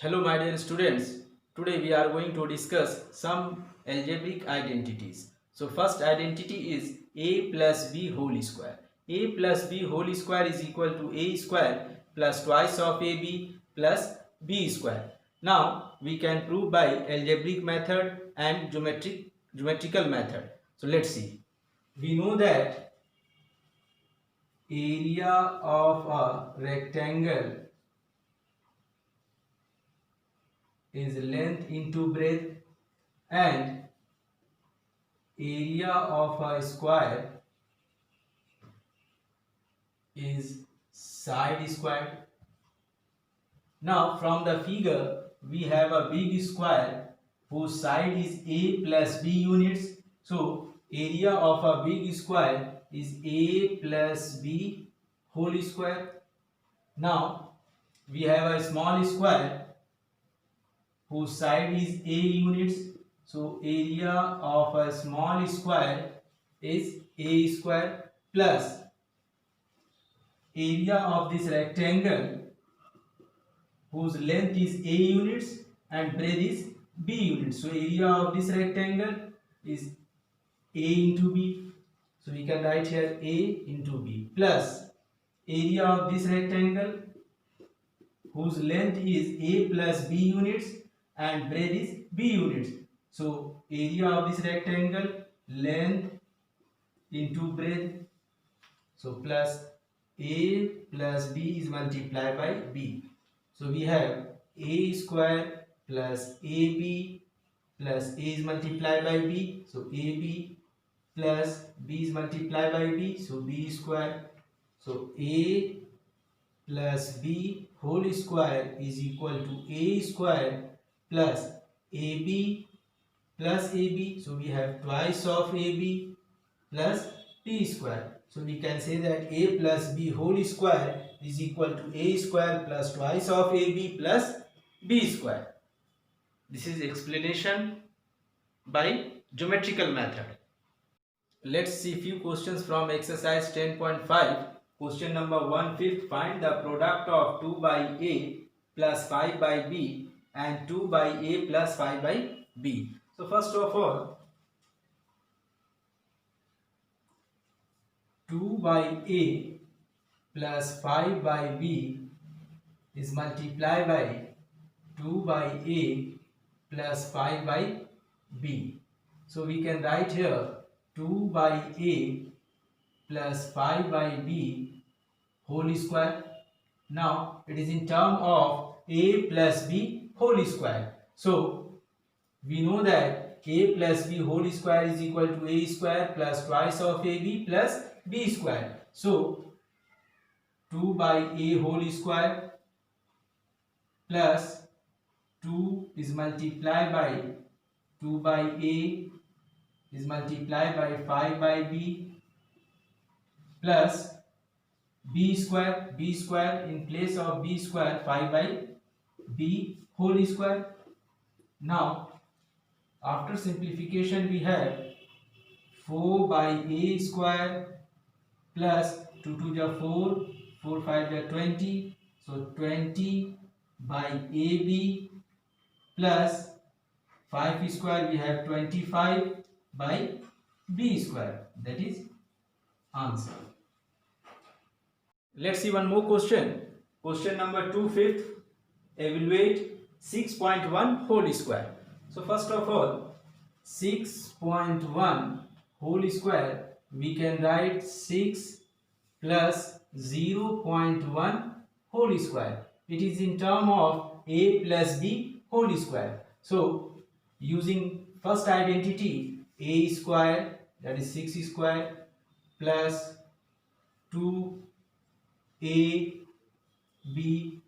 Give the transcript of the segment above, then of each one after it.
Hello my dear students, today we are going to discuss some algebraic identities. So first identity is a plus b whole square. A plus b whole square is equal to a square plus twice of ab plus b square. Now we can prove by algebraic method and geometrical method. So let's see. We know that area of a rectangle is length into breadth and area of a square is side squared. Now from the figure we have a big square whose side is a plus b units. So area of a big square is a plus b whole square. Now we have a small square whose side is a units. So area of a small square is a square plus area of this rectangle whose length is a units and breadth is b units. So area of this rectangle is a into b. So we can write here a into b plus area of this rectangle whose length is a plus b units and breadth is b units. So area of this rectangle length into breadth. So plus a plus b is multiplied by b. So we have a square plus ab plus a is multiplied by b. So ab plus b is multiplied by b. So b square. So a plus b whole square is equal to a square plus ab plus ab. So we have twice of ab plus b square. So we can say that a plus b whole square is equal to a square plus twice of ab plus b square. This is explanation by geometrical method. Let's see few questions from exercise 10.5. Question number 1/5. Find the product of 2 by a plus 5 by b and 2 by a plus 5 by b. So first of all, 2 by a plus 5 by b is multiplied by 2 by a plus 5 by b. So we can write here 2 by a plus 5 by b whole square. Now it is in term of a plus b whole square. So we know that a plus b whole square is equal to a square plus twice of ab plus b square. So 2 by a whole square plus 2 is multiplied by 2 by a is multiplied by 5 by b plus b square in place of b square 5 by b whole square. Now after simplification we have 4 by a square plus 2 to the 4, 4 5 the 20, so 20 by ab plus 5 square we have 25 by b square, that is answer. Let's see one more question. Question number 2/5. Evaluate 6.1 whole square. So first of all, 6.1 whole square we can write 6 plus 0.1 whole square. It is in term of a plus b whole square. So using first identity, a square, that is 6 square plus 2ab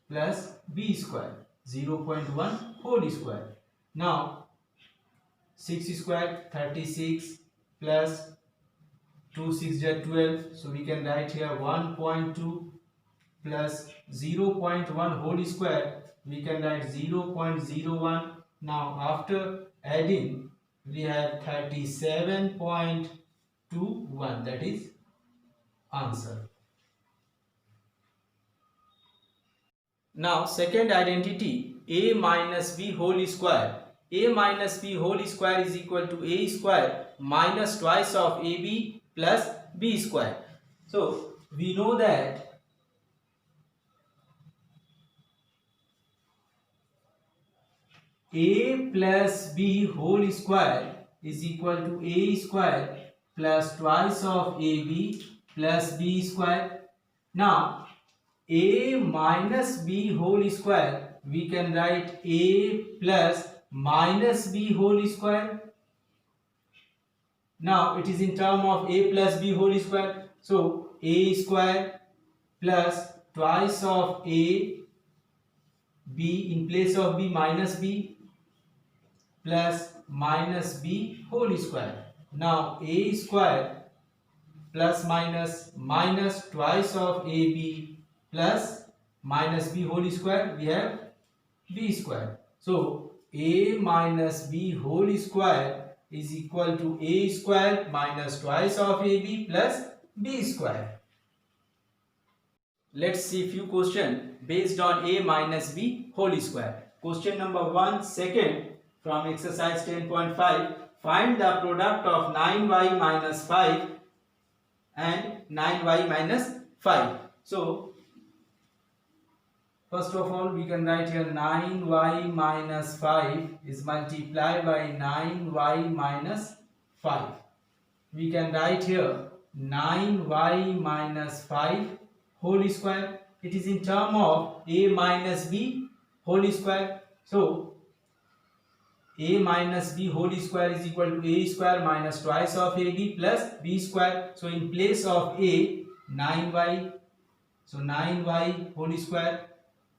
plus b square, 0.1 whole square. Now 6 square 36 plus 2 6 are 12, so we can write here 1.2 plus 0.1 whole square we can write 0.01. Now after adding we have 37.21, that is answer. Now second identity, a minus b whole square. A minus b whole square is equal to a square minus twice of ab plus b square. So we know that a plus b whole square is equal to a square plus twice of ab plus b square. Now a minus b whole square, we can write a plus minus b whole square. Now it is in term of a plus b whole square. So a square plus twice of a, b in place of b minus b plus minus b whole square. Now a square plus minus twice of ab plus minus b whole square, we have b square. So a minus b whole square is equal to a square minus twice of ab plus b square. Let's see few questions based on a minus b whole square. Question number 1, second from exercise 10.5. Find the product of 9y minus 5 and 9y minus 5. So first of all, we can write here 9y minus 5 is multiplied by 9y minus 5. We can write here 9y minus 5 whole square. It is in term of a minus b whole square. So a minus b whole square is equal to a square minus twice of ab plus b square. So in place of a, 9y. So 9y whole square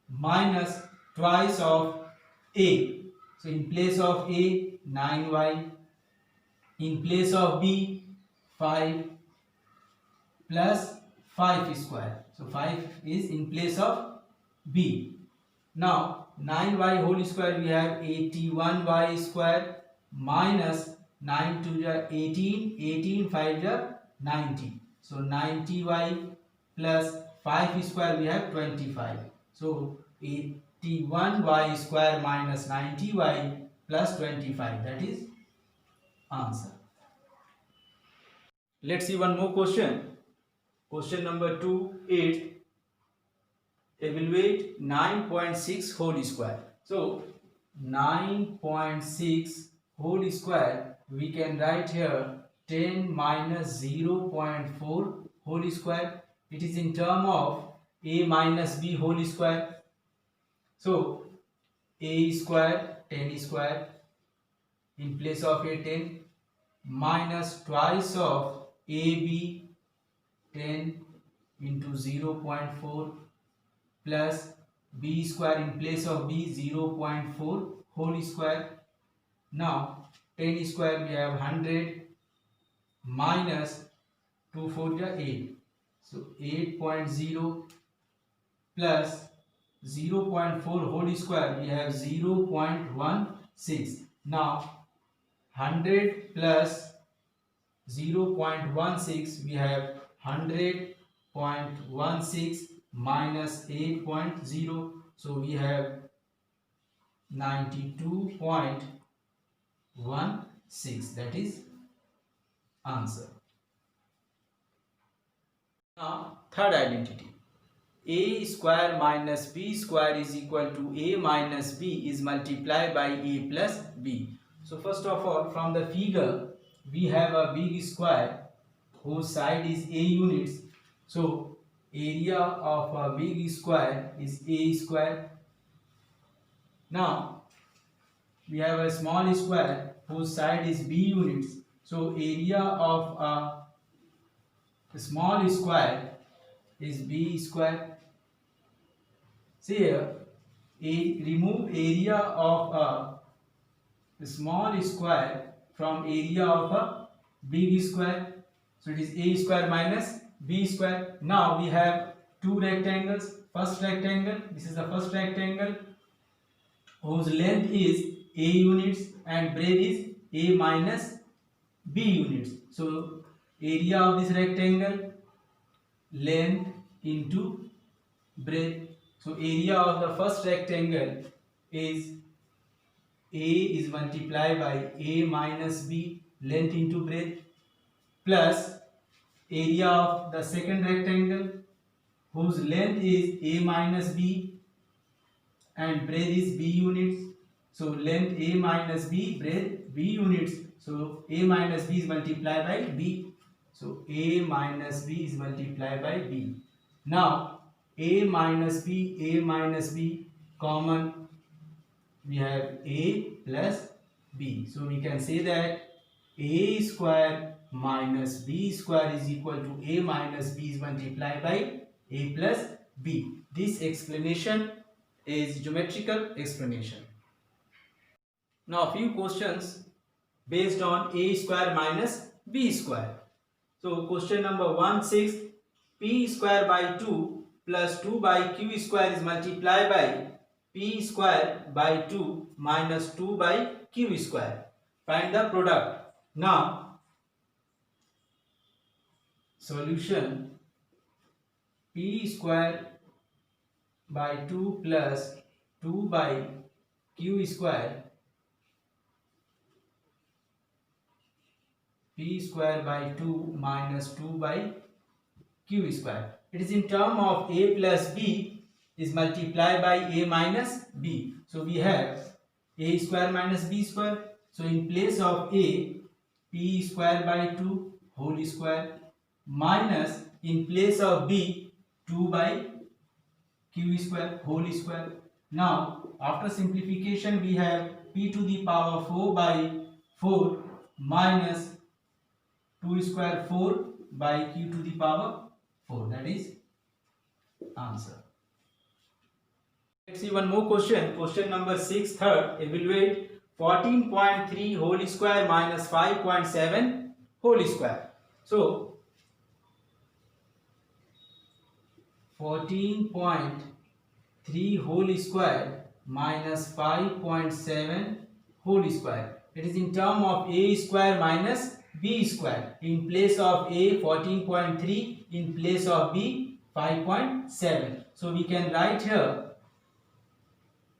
minus twice of a. So in place of a, 9y. In place of b, 5 plus 5 square. So 5 is in place of b. Now 9y whole square, we have 81y square minus 9 to the 18, 18 5 the 90. So 90y plus 5 square, we have 25. So 81y square minus 90y plus 25, that is answer. Let's see one more question. Question number 2, 8. Evaluate 9.6 whole square. So 9.6 whole square, we can write here 10 minus 0.4 whole square. It is in term of a minus b whole square. So a square, 10 square, in place of a 10 minus twice of ab, 10 into 0.4 plus b square, in place of b, 0.4 whole square. Now 10 square, we have 100 minus 2 4 is 8. So 8.0 plus 0.4 whole square, we have 0.16. Now 100 plus 0.16, we have 100.16 minus 8.0. So we have 92.16. That is answer. Now third identity, a square minus b square is equal to a minus b is multiplied by a plus b. So first of all, from the figure we have a big square whose side is a units. So area of a big square is a square. Now we have a small square whose side is b units. So area of a small square is b square. See here, remove area of a small square from area of a big square. So it is a square minus b square. Now we have two rectangles. First rectangle, this is the first rectangle whose length is a units and breadth is a minus b units. So area of this rectangle, length into breadth. So area of the first rectangle is A is multiplied by A minus B, length into breadth, plus area of the second rectangle whose length is A minus B and breadth is B units. So length A minus B, breadth B units. So A minus B is multiplied by B. So A minus B is multiplied by B. Now A minus B common, we have A plus B. So we can say that A square minus B square is equal to A minus B is multiplied by A plus B. This explanation is geometrical explanation. Now a few questions based on A square minus B square. So question number 1 6, P square by 2 plus 2 by Q square is multiplied by P square by 2 minus 2 by Q square. Find the product. Now solution, P square by 2 plus 2 by Q square, P square by 2 minus 2 by Q square. It is in term of A plus B is multiplied by A minus B. So we have A square minus B square. So in place of A, P square by 2 whole square minus in place of B 2 by Q square whole square. Now after simplification we have P to the power 4 by 4 minus 2 square 4 by Q to the power 4. That is answer. Let's see one more question. Question number 6, third. Evaluate 14.3 whole square minus 5.7 whole square. So 14.3 whole square minus 5.7 whole square. It is in term of A square minus B square. In place of A 14.3, in place of B 5.7. So we can write here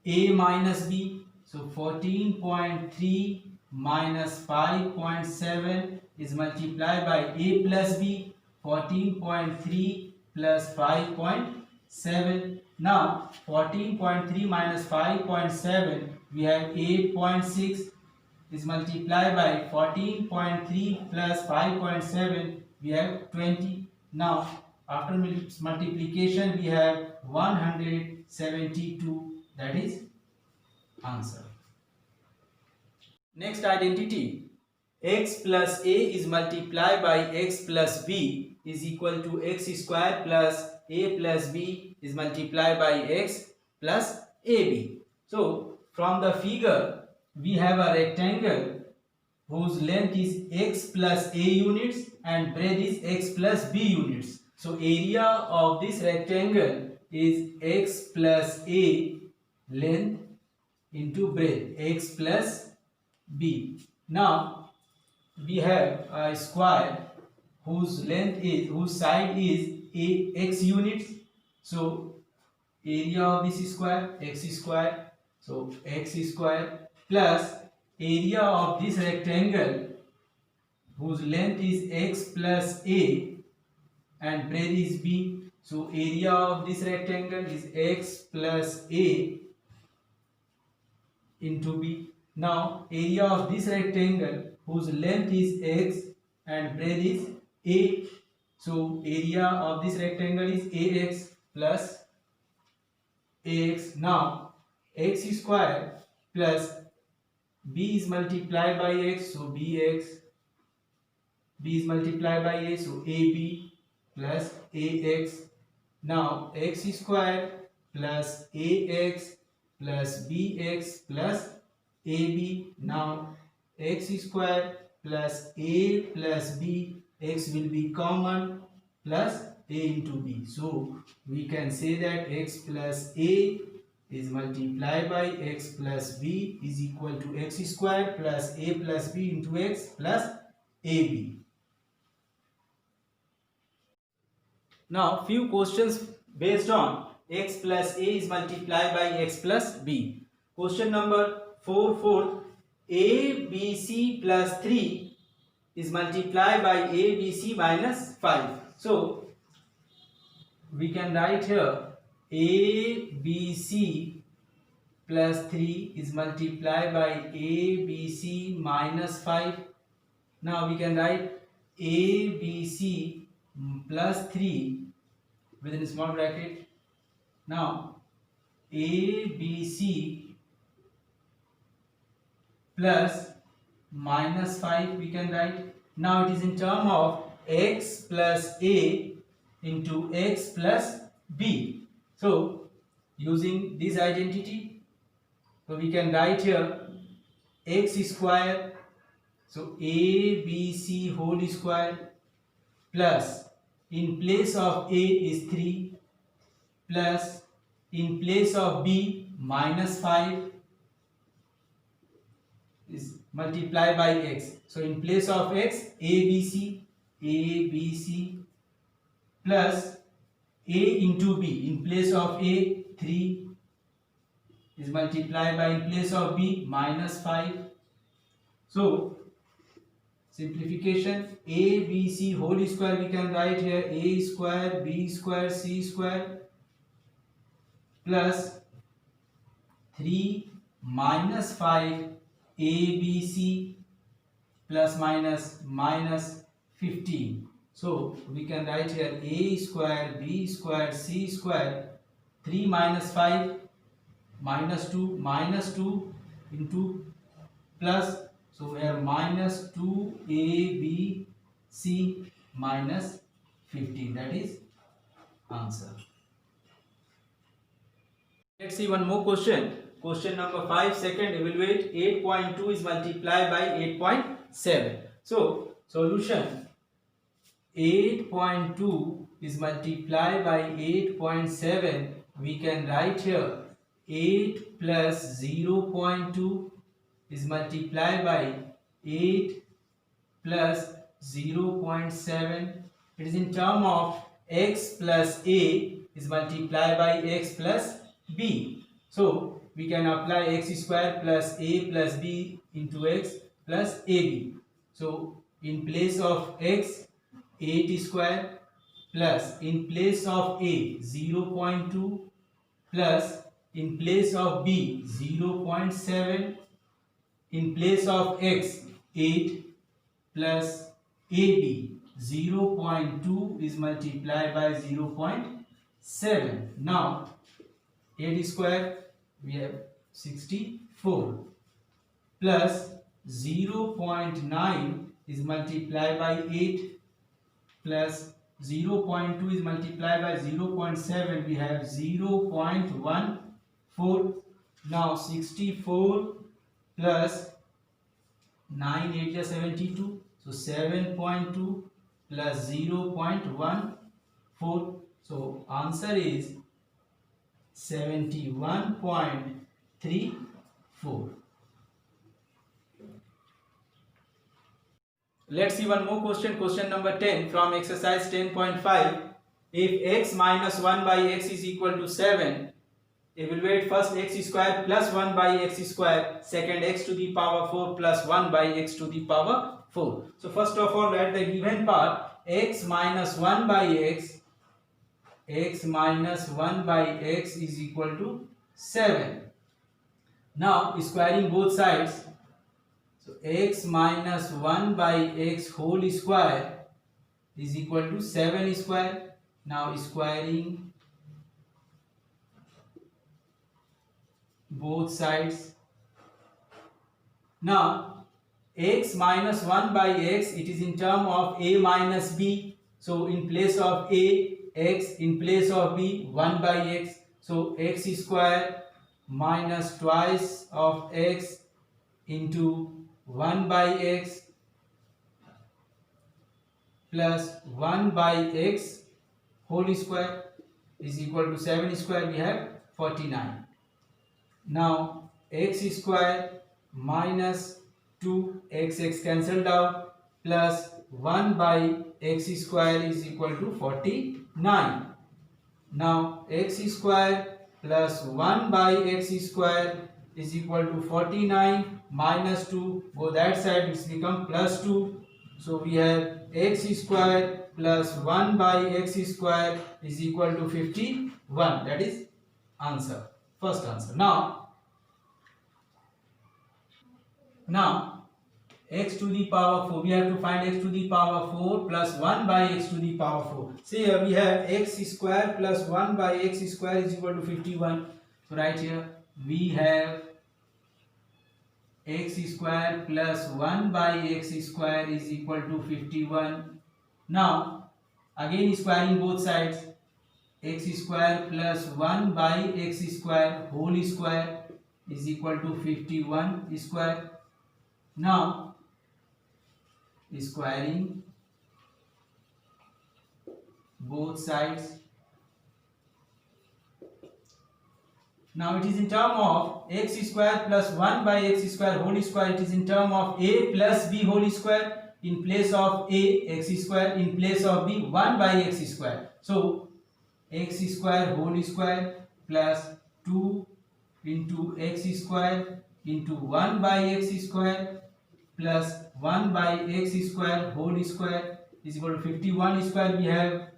A minus B. So 14.3 minus 5.7 is multiplied by A plus B. 14.3 plus 5.7. Now 14.3 minus 5.7, we have 8.6 is multiplied by 14.3 plus 5.7, we have 20. Now after multiplication we have 172. That is answer. Next identity, x plus a is multiplied by x plus b is equal to x square plus a plus b is multiplied by x plus ab. So from the figure we have a rectangle whose length is x plus a units and breadth is x plus b units. So area of this rectangle is x plus a length into breadth x plus b. Now we have a square whose side is a x units. So area of this square x square. So x square plus area of this rectangle whose length is x plus a and breadth is b. So area of this rectangle is x plus a into b. Now area of this rectangle whose length is x and breadth is a. So area of this rectangle is ax plus ax. Now x square plus b is multiplied by x, so bx. B is multiplied by a, so ab plus ax. Now x square plus ax plus bx plus ab. Now x square plus a plus b, x will be common, plus a into b. So we can say that x plus a is multiplied by x plus b is equal to x square plus a plus b into x plus ab. Now few questions based on x plus a is multiplied by x plus b. Question number 4, fourth, a b c plus 3 is multiplied by a b c minus 5. So we can write here a b c plus 3 is multiplied by a b c minus 5. Now we can write a b c plus 3 within small bracket. Now a b c plus minus 5 we can write. Now it is in term of x plus a into x plus b. So using this identity, so we can write here x square, so a b c whole square, plus in place of a is 3, plus in place of b minus 5 is multiplied by x. So in place of x, a b c plus a into b, in place of a 3 is multiplied by, in place of b, minus 5. So simplification, a b c whole square we can write here a square b square c square plus 3 minus 5 a b c plus minus minus 15. So we can write here a square b square c square 3 minus 5 minus 2 into plus, so we have minus 2abc minus 15. That is answer. Let's see one more question. Question number 5, second, evaluate 8.2 is multiplied by 8.7. So solution, 8.2 is multiplied by 8.7. We can write here 8 plus 0.2 is multiplied by 8 plus 0.7. It is in term of x plus a is multiplied by x plus b. So we can apply x square plus a plus b into x plus ab. So in place of x 8 square, plus in place of a 0.2, plus in place of b 0.7, in place of x 8 plus ab 0.2 is multiplied by 0.7. Now 8 square we have 64 plus 0.9 is multiplied by 8 plus 0.2 is multiplied by 0.7, we have 0.14. Now 64 plus 9 8 is 72, so 7.2 plus 0.14. So answer is 71.34. Let's see one more question. Question number 10 from exercise 10.5. If x minus 1 by x is equal to 7, evaluate first x square plus 1 by x square, second x to the power 4 plus 1 by x to the power 4. So first of all, write the given part. X minus 1 by x minus 1 by x is equal to 7. Now squaring both sides. So x minus 1 by x whole square is equal to 7 square. Now squaring both sides. Now x minus 1 by x, it is in term of a minus b. So in place of a, x, in place of b, 1 by x. So x square minus twice of x into 1 by x plus 1 by x whole square is equal to 7 square, we have 49. Now x square minus 2x cancelled out plus 1 by x square is equal to 49. Now x square plus 1 by x square is equal to 49 minus 2. Go that side, it's become plus 2. So we have x square plus 1 by x square is equal to 51. That is answer. First answer. Now x to the power 4, we have to find x to the power 4 plus 1 by x to the power 4. See here we have x square plus 1 by x square is equal to 51. So right here we have x square plus 1 by x square is equal to 51. Now again squaring both sides, x square plus 1 by x square whole square is equal to 51 square. Now squaring both sides. Now it is in term of x square plus 1 by x square whole square. It is in term of a plus b whole square. In place of a, x square. In place of b, 1 by x square. So x square whole square plus 2 into x square into 1 by x square plus 1 by x square whole square is equal to 51 square. We have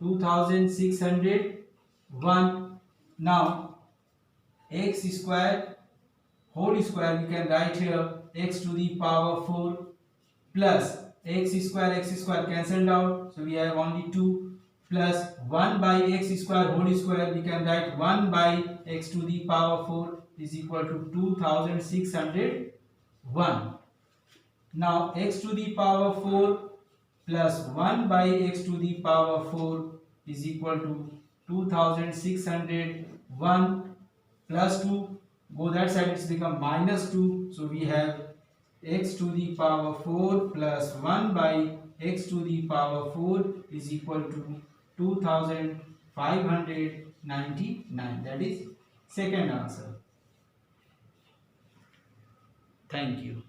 2601. Now x square whole square we can write here x to the power 4 plus x square cancelled out, so we have only 2 plus 1 by x square whole square we can write 1 by x to the power 4 is equal to 2601. Now x to the power 4 plus 1 by x to the power 4 is equal to 2601 plus 2. Go that side, it's become minus 2. So we have x to the power 4 plus 1 by x to the power 4 is equal to 2599. That is second answer. Thank you.